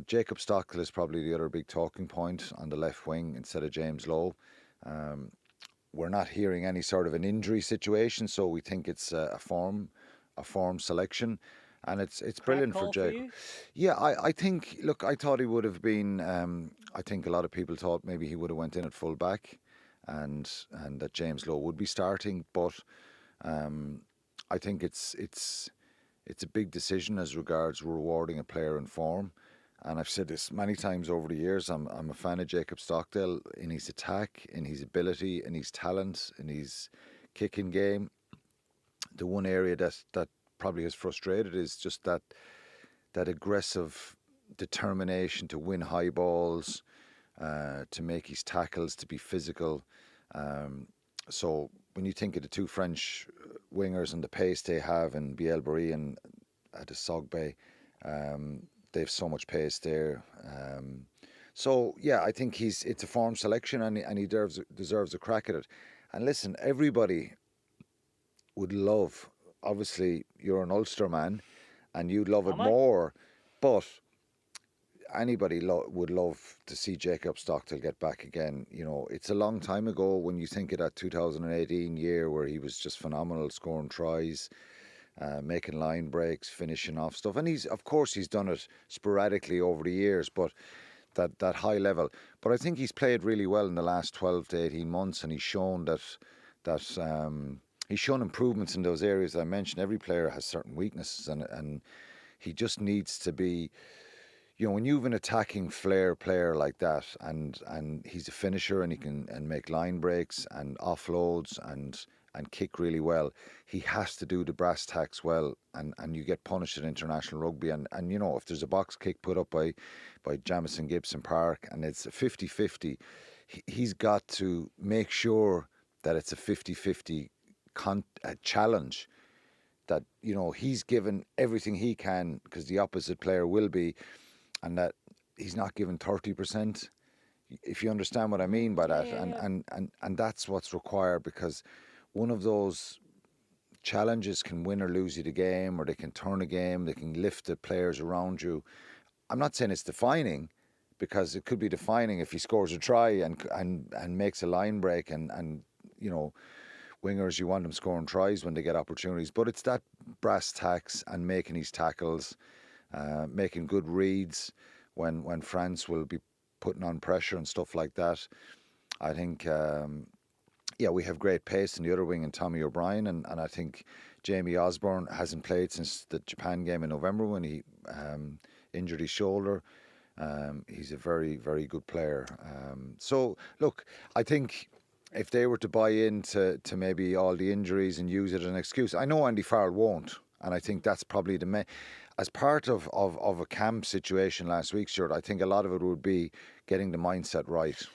Jacob Stockdale is probably the other big talking point on the left wing instead of James Lowe. Um, we're not hearing any sort of an injury situation, so we think it's a form selection, and it's Crack brilliant for call for Jacob. you? Yeah, I think. Look, I thought he would have been. I think a lot of people thought maybe he would have went in at full back, and that James Lowe would be starting, but um, I think it's a big decision as regards rewarding a player in form. And I've said this many times over the years. I'm a fan of Jacob Stockdale in his attack, in his ability, in his talent, in his kicking game. The one area that probably has frustrated is just that aggressive determination to win high balls, to make his tackles, to be physical. Um, so when you think of the two French wingers and the pace they have in Bielbury and at the Sogbe, they have so much pace there. So yeah, I think it's a form selection, and he deserves a crack at it. And listen, everybody would love. Obviously, you're an Ulster man, and you'd love it Am I? more. But anybody would love to see Jacob Stockdale get back again. You know, it's a long time ago when you think of that 2018 year where he was just phenomenal, scoring tries, making line breaks, finishing off stuff. And of course, he's done it sporadically over the years, but that high level. But I think he's played really well in the last 12 to 18 months, and he's shown that. He's shown improvements in those areas I mentioned. Every player has certain weaknesses, and he just needs to be, when you have an attacking flair player like that, and he's a finisher, and he can and make line breaks and offloads and kick really well. He has to do the brass tacks well, and you get punished in international rugby. And if there's a box kick put up by Jamison Gibson Park and it's a 50-50, he's got to make sure that it's a 50-50 challenge, that he's given everything he can, because the opposite player will be, and that he's not given 30%, if you understand what I mean by Yeah, that. yeah, yeah. And that's what's required, because one of those challenges can win or lose you the game, or they can turn a game, they can lift the players around you. I'm not saying it's defining, because it could be defining if he scores a try and makes a line break, and you know wingers, you want them scoring tries when they get opportunities, but it's that brass tacks and making his tackles, making good reads when France will be putting on pressure and stuff like that. I think, yeah, we have great pace in the other wing in Tommy O'Brien, and I think Jamie Osborne hasn't played since the Japan game in November when he injured his shoulder. He's a very, very good player. So, look, I think if they were to buy into maybe all the injuries and use it as an excuse, I know Andy Farrell won't, and I think that's probably the main. As part of a camp situation last week, Stuart, I think a lot of it would be getting the mindset right.